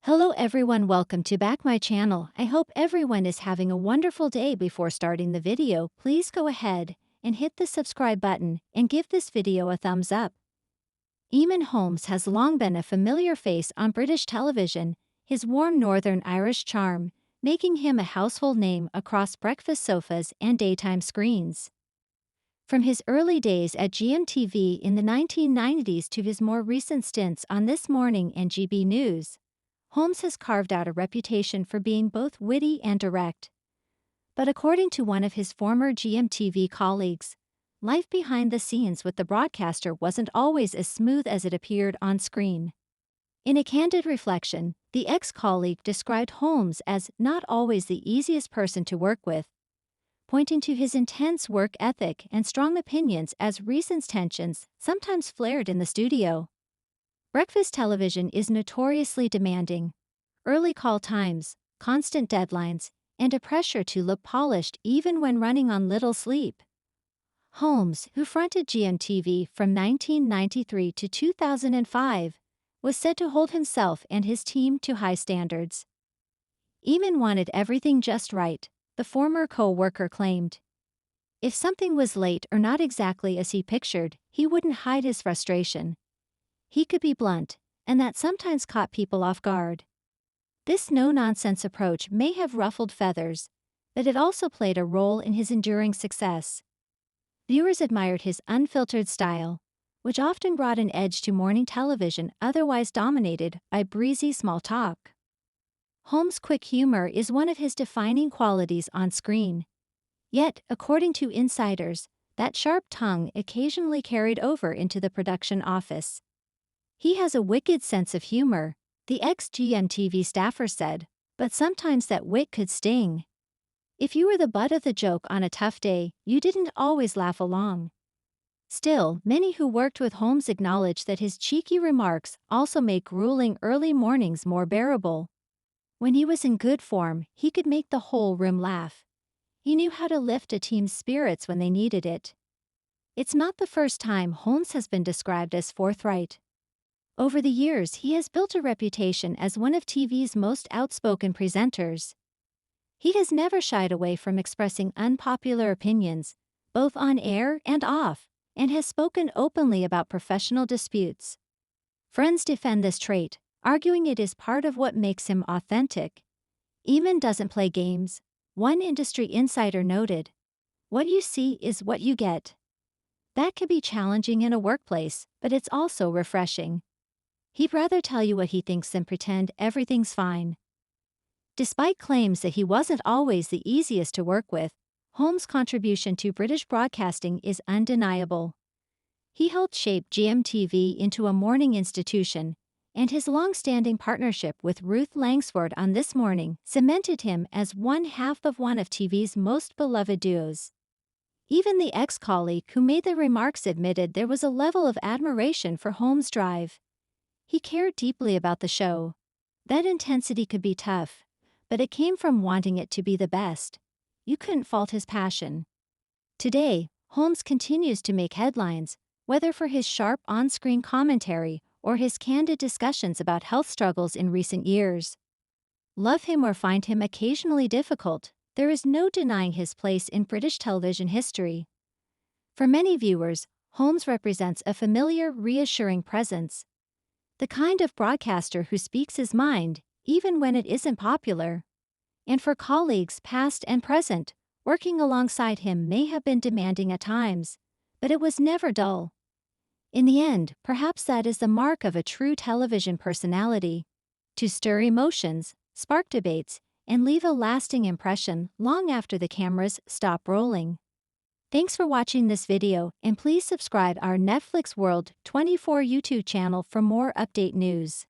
Hello everyone, welcome to back my channel. I hope everyone is having a wonderful day. Before starting the video, please go ahead and hit the subscribe button and give this video a thumbs up. Eamonn Holmes has long been a familiar face on British television, his warm Northern Irish charm making him a household name across breakfast sofas and daytime screens. From his early days at GMTV in the 1990s to his more recent stints on This Morning and GB News, Holmes has carved out a reputation for being both witty and direct. But according to one of his former GMTV colleagues, life behind the scenes with the broadcaster wasn't always as smooth as it appeared on screen. In a candid reflection, the ex-colleague described Holmes as not always the easiest person to work with, pointing to his intense work ethic and strong opinions as recent tensions sometimes flared in the studio. Breakfast television is notoriously demanding. Early call times, constant deadlines, and a pressure to look polished even when running on little sleep. Holmes, who fronted GMTV from 1993 to 2005, was said to hold himself and his team to high standards. Eamonn wanted everything just right, the former co-worker claimed. If something was late or not exactly as he pictured, he wouldn't hide his frustration. He could be blunt, and that sometimes caught people off guard. This no-nonsense approach may have ruffled feathers, but it also played a role in his enduring success. Viewers admired his unfiltered style, which often brought an edge to morning television otherwise dominated by breezy small talk. Holmes' quick humor is one of his defining qualities on screen. Yet, according to insiders, that sharp tongue occasionally carried over into the production office. He has a wicked sense of humor, the ex-GMTV staffer said, but sometimes that wit could sting. If you were the butt of the joke on a tough day, you didn't always laugh along. Still, many who worked with Holmes acknowledged that his cheeky remarks also made grueling early mornings more bearable. When he was in good form, he could make the whole room laugh. He knew how to lift a team's spirits when they needed it. It's not the first time Holmes has been described as forthright. Over the years, he has built a reputation as one of TV's most outspoken presenters. He has never shied away from expressing unpopular opinions, both on air and off, and has spoken openly about professional disputes. Friends defend this trait, arguing it is part of what makes him authentic. Eamonn doesn't play games, one industry insider noted. What you see is what you get. That can be challenging in a workplace, but it's also refreshing. He'd rather tell you what he thinks than pretend everything's fine. Despite claims that he wasn't always the easiest to work with, Holmes' contribution to British broadcasting is undeniable. He helped shape GMTV into a morning institution, and his long-standing partnership with Ruth Langsford on This Morning cemented him as one half of one of TV's most beloved duos. Even the ex-colleague who made the remarks admitted there was a level of admiration for Holmes' drive. He cared deeply about the show. That intensity could be tough, but it came from wanting it to be the best. You couldn't fault his passion. Today, Holmes continues to make headlines, whether for his sharp on-screen commentary or his candid discussions about health struggles in recent years. Love him or find him occasionally difficult, there is no denying his place in British television history. For many viewers, Holmes represents a familiar, reassuring presence. The kind of broadcaster who speaks his mind, even when it isn't popular. And for colleagues past and present, working alongside him may have been demanding at times, but it was never dull. In the end, perhaps that is the mark of a true television personality: to stir emotions, spark debates, and leave a lasting impression long after the cameras stop rolling. Thanks for watching this video, and please subscribe our Netflix World 24 YouTube channel for more update news.